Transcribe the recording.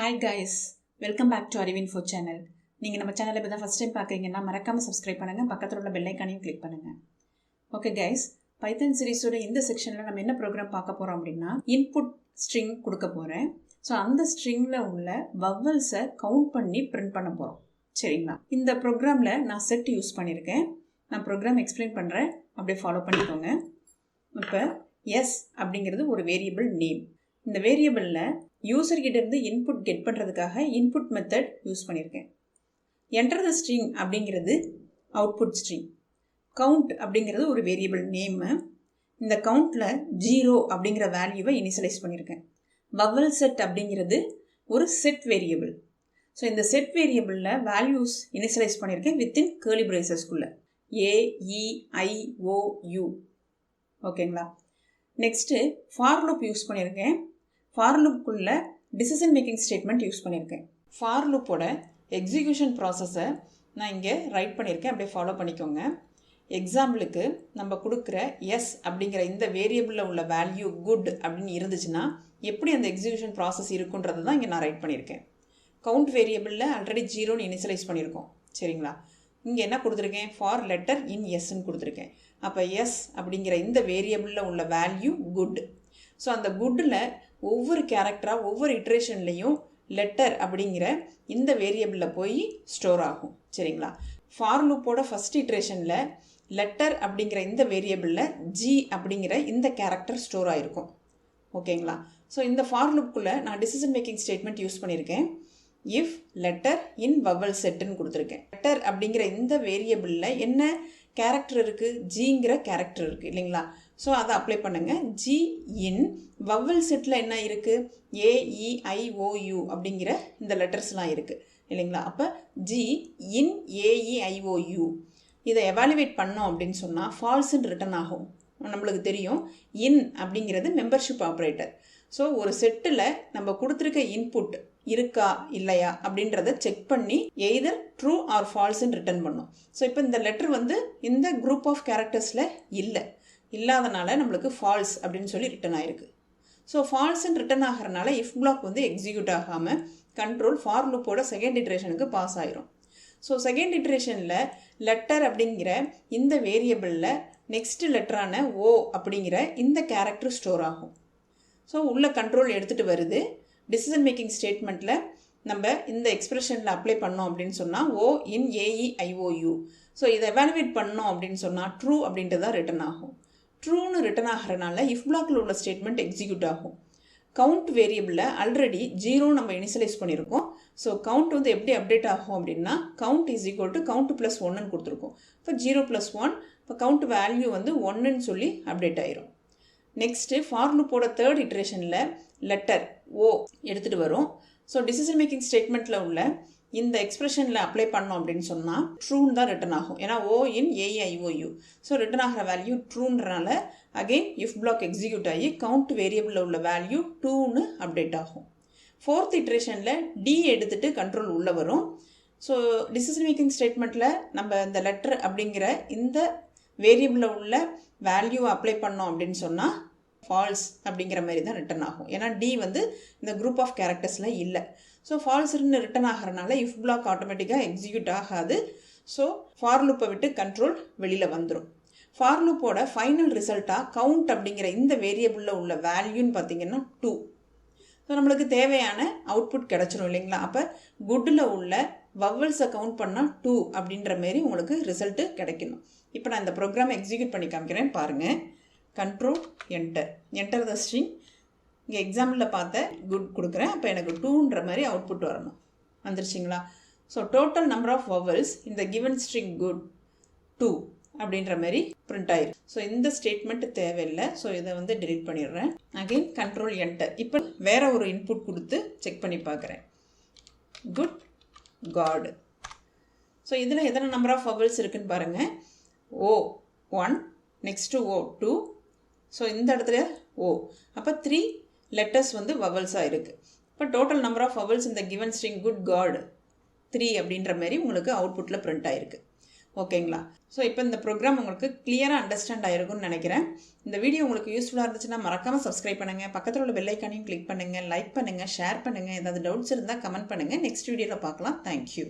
Hi guys, welcome back to ARIVU channel. நீங்கள் நம்ம சேனலை இப்போ தான் ஃபஸ்ட் டைம் பார்க்குறீங்கன்னா மறக்காமல் சப்ஸ்கிரைப் பண்ணுங்கள், பக்கத்தில் உள்ள பெல் ஐக்கானையும் கிளிக் பண்ணுங்கள். ஓகே கைஸ், பைத்தன் சீரிஸோட இந்த செக்ஷனில் நம்ம என்ன ப்ரோக்ராம் பார்க்க போகிறோம் அப்படின்னா இன்புட் ஸ்ட்ரிங் கொடுக்க போகிறேன். ஸோ அந்த ஸ்ட்ரிங்கில் உள்ள வவல்ஸை கவுண்ட் பண்ணி பிரிண்ட் பண்ண போகிறோம். சரிங்களா? இந்த ப்ரோக்ராமில் நான் செட் யூஸ் பண்ணியிருக்கேன். நான் ப்ரோக்ராம் எக்ஸ்பிளைன் பண்ணுறேன், அப்படியே ஃபாலோ பண்ணிக்கோங்க. இப்போ எஸ் அப்படிங்கிறது ஒரு வேரியபிள் நேம். இந்த வேரியபிளில் யூசர்கிட்டேருந்து இன்புட் கெட் பண்ணுறதுக்காக இன்புட் மெத்தட் யூஸ் பண்ணியிருக்கேன். என்டர் த ஸ்ட்ரிங் அப்படிங்கிறது அவுட்புட் ஸ்ட்ரிங். கவுண்ட் அப்படிங்கிறது ஒரு வேரியபிள் நேமு. இந்த கவுண்டில் 0 அப்படிங்கிற வேல்யூவை இனிஷியலைஸ் பண்ணியிருக்கேன். வவல் செட் அப்படிங்கிறது ஒரு செட் வேரியபிள். ஸோ இந்த செட் வேரியபிளில் வேல்யூஸ் இனிஷியலைஸ் பண்ணியிருக்கேன் வித்தின் கேர்லி பிரேசஸ்குள்ளே AEIOU. ஓகேங்களா? நெக்ஸ்ட்டு ஃபார் லூப் யூஸ் பண்ணியிருக்கேன். ஃபார் லூப்புக்குள்ளே டிசிஷன் மேக்கிங் ஸ்டேட்மெண்ட் யூஸ் பண்ணியிருக்கேன். ஃபார் லூப்போட எக்ஸிக்யூஷன் ப்ராசஸை நான் இங்கே ரைட் பண்ணியிருக்கேன், அப்படியே ஃபாலோ பண்ணிக்கோங்க. எக்ஸாம்பிளுக்கு நம்ம கொடுக்குற எஸ் அப்படிங்கிற இந்த வேரியபிளில் உள்ள வேல்யூ குட் அப்படின்னு இருந்துச்சுன்னா எப்படி அந்த எக்ஸிக்யூஷன் ப்ராசஸ் இருக்குன்றது தான் இங்கே நான் ரைட் பண்ணியிருக்கேன். கவுண்ட் வேரியபிளில் ஆல்ரெடி 0ன்னு இனிஷியலைஸ் பண்ணியிருக்கோம். சரிங்களா? இங்கே என்ன கொடுத்துருக்கேன்? ஃபார் லெட்டர் இன் எஸ்ன்னு கொடுத்துருக்கேன். அப்போ எஸ் அப்படிங்கிற இந்த வேரியபிளில் உள்ள வேல்யூ குட். ஸோ அந்த குட்டில் ஒவ்வொரு கேரக்டராக ஒவ்வொரு இட்ரேஷன்லேயும் லெட்டர் அப்படிங்கிற இந்த வேரியபிளில் போய் ஸ்டோர் ஆகும். சரிங்களா? ஃபார் லூப்போட ஃபஸ்ட் இட்ரேஷனில் லெட்டர் அப்படிங்கிற இந்த வேரியபிளில் ஜி அப்படிங்கிற இந்த கேரக்டர் ஸ்டோர் ஆகிருக்கும். ஓகேங்களா? ஸோ இந்த ஃபார் லூப்புக்குள்ளே நான் டிசிஷன் மேக்கிங் ஸ்டேட்மெண்ட் யூஸ் பண்ணியிருக்கேன். இஃப் லெட்டர் இன் வவல் செட்டுன்னு கொடுத்துருக்கேன். லெட்டர் அப்படிங்கிற இந்த வேரியபிளில் என்ன கேரக்டர் இருக்குது? ஜிங்கிற கேரக்டர் இருக்குது இல்லைங்களா? ஸோ அதை அப்ளை பண்ணுங்கள். ஜி இன் வவல் செட்டில் என்ன இருக்குது? AEIOU அப்படிங்கிற இந்த லெட்டர்ஸ்லாம் இருக்குது இல்லைங்களா? அப்போ ஜி இன் AEIOU இதை எவாலுவேட் பண்ணோம் அப்படின்னு சொன்னால் ஃபால்ஸ்ன்னு ரிட்டன் ஆகும். நம்மளுக்கு தெரியும் இன் அப்படிங்கிறது மெம்பர்ஷிப் ஆப்ரேட்டர். ஸோ ஒரு செட்டில் நம்ம கொடுத்துருக்க இன்புட் இருக்கா இல்லையா அப்படின்றத செக் பண்ணி எய்தர் ட்ரூ ஆர் ஃபால்ஸ்ன்னு ரிட்டன் பண்ணும். ஸோ இப்போ இந்த லெட்டர் இந்த குரூப் ஆஃப் கேரக்டர்ஸில் இல்லாதனால நம்மளுக்கு ஃபால்ஸ் அப்படின்னு சொல்லி ரிட்டன் ஆயிருக்கு. ஸோ ஃபால்ஸ்ன்னு ரிட்டன் ஆகிறனால இஃப் பிளாக் எக்ஸிக்யூட் ஆகாமல் கண்ட்ரோல் ஃபார் லூப்போட செகண்ட் இட்ரேஷனுக்கு பாஸ் ஆயிரும். ஸோ செகண்ட் இட்ரேஷனில் லெட்டர் அப்படிங்கிற இந்த வேரியபிளில் நெக்ஸ்ட் லெட்டரான ஓ அப்படிங்கிற இந்த கேரக்டர் ஸ்டோர் ஆகும். ஸோ உள்ள கண்ட்ரோல் எடுத்துகிட்டு வருது. டிசிஷன் மேக்கிங் ஸ்டேட்மெண்ட்டில் நம்ம இந்த எக்ஸ்பிரஷனில் அப்ளை பண்ணோம் அப்படின்னு சொன்னால் ஓ இன் AEIOU. ஸோ இதை எவாலுவேட் பண்ணோம் அப்படின்னு சொன்னால் ட்ரூ அப்படின்ட்டு தான் ரிட்டன் ஆகும். ட்ரூன்னு ரிட்டன் ஆகிறனால இஃப் பிளாக்கில் உள்ள ஸ்டேட்மெண்ட் எக்ஸிக்யூட் ஆகும். கவுண்ட் வேரியபிளில் ஆல்ரெடி 0 நம்ம இனிஷியலைஸ் பண்ணியிருக்கோம். ஸோ கவுண்ட் எப்படி அப்டேட் ஆகும் அப்படின்னா count is equal to count plus 1ன்னு கொடுத்துருக்கோம். இப்போ 0 + 1, இப்போ கவுண்ட் வேல்யூ 1ன்னு சொல்லி அப்டேட் ஆயிரும். நெக்ஸ்ட்டு ஃபார் லூப்போட தேர்ட் இட்ரேஷனில் லெட்டர் ஓ எடுத்துகிட்டு வரும். ஸோ டிசிஷன் மேக்கிங் ஸ்டேட்மெண்ட்டில் உள்ள இந்த எக்ஸ்பிரஷனில் அப்ளை பண்ணோம் அப்படின்னு சொன்னால் ட்ரூன்னு தான் ரிட்டன் ஆகும். ஏன்னா O in AEIOU. So return ஆகிற வேல்யூ ட்ரூன்றனால அகெயின் இஃப் பிளாக் எக்ஸிக்யூட் ஆகி கவுண்ட் வேரியபிளில் உள்ள வேல்யூ 2ன்னு அப்டேட் ஆகும். ஃபோர்த் இட்ரேஷனில் டி எடுத்துகிட்டு கண்ட்ரோல் உள்ளே வரும். ஸோ டிசிஷன் மேக்கிங் ஸ்டேட்மெண்ட்டில் நம்ம இந்த லெட்டர் அப்படிங்கிற இந்த வேரியபிளில் உள்ள வேல்யூவை அப்ளை பண்ணோம் அப்படின்னு சொன்னால் ஃபால்ஸ் அப்படிங்கிற மாதிரி தான் ரிட்டன் ஆகும். ஏன்னா டி இந்த குரூப் ஆஃப் கேரக்டர்ஸில் இல்லை. ஸோ ஃபால்ஸ்ன்னு ரிட்டன் ஆகிறனால இஃப் பிளாக் ஆட்டோமேட்டிக்காக எக்ஸிக்யூட் ஆகாது. ஸோ ஃபார் லூப்பை விட்டு கண்ட்ரோல் வெளியில் வந்துடும். ஃபார் லூப்போட ஃபைனல் ரிசல்ட்டாக கவுண்ட் அப்படிங்கிற இந்த வேரியபிளில் உள்ள வேல்யூன்னு பார்த்தீங்கன்னா 2. ஸோ நம்மளுக்கு தேவையான அவுட்புட் கிடச்சிரும் இல்லைங்களா? அப்போ குட்டில் உள்ள வவல்ஸை கவுண்ட் பண்ணால் 2 அப்படின்ற மாரி உங்களுக்கு ரிசல்ட்டு கிடைக்கணும். இப்போ நான் இந்த ப்ரோக்ராம் எக்ஸிக்யூட் பண்ணி காமிக்கிறேன் பாருங்கள். கண்ட்ரோல் என்டர் த ஸ்ட்ரிங். இங்கே எக்ஸாம்பிளில் பார்த்த குட் கொடுக்குறேன். அப்போ எனக்கு 2ன்ற மாதிரி அவுட்புட் வரணும். வந்துருச்சிங்களா? So total number of vowels இந்த கிவன் ஸ்ட்ரிங் குட் 2 அப்படின்ற மாதிரி பிரிண்ட் ஆயிரும். ஸோ இந்த ஸ்டேட்மெண்ட் தேவையில்லை. ஸோ இதை டெலீட் பண்ணிடுறேன். Again control enter. இப்போ வேற ஒரு இன்புட் கொடுத்து செக் பண்ணி பார்க்குறேன். Good God. ஸோ இதில் எத்தனை நம்பர் ஆஃப் வவல்ஸ் இருக்குன்னு பாருங்கள். O1, next O2. ஸோ இந்த இடத்துல O. அப்போ 3 லெட்டர்ஸ் வவல்ஸாக இருக்குது. இப்போ டோட்டல் நம்பர் ஆஃப் வவல்ஸ் இந்த கிவன் ஸ்ட்ரிங் குட் காட் 3 அப்படின்ற மாதிரி உங்களுக்கு அவுட்புட்டில் பிரிண்ட் ஆகிருக்கு. ஓகேங்களா? ஸோ இப்போ இந்த ப்ரோக்ராம் உங்களுக்கு கிளியராக அண்டர்ஸ்டாண்ட் ஆகிருக்கும்னு நினைக்கிறேன். இந்த வீடியோ உங்களுக்கு யூஸ்ஃபுல்லாக இருந்துச்சுன்னா மறக்காமல் சப்ஸ்கிரைப் பண்ணுங்கள், பக்கத்தில் உள்ள பெல் ஐக்கானையும் கிளிக் பண்ணுங்கள், லைக் பண்ணுங்கள், ஷேர் பண்ணுங்கள். ஏதாவது டவுட்ஸ் இருந்தால் கமெண்ட் பண்ணுங்கள். நெக்ஸ்ட் வீடியோவில் பார்க்கலாம். தேங்க்யூ.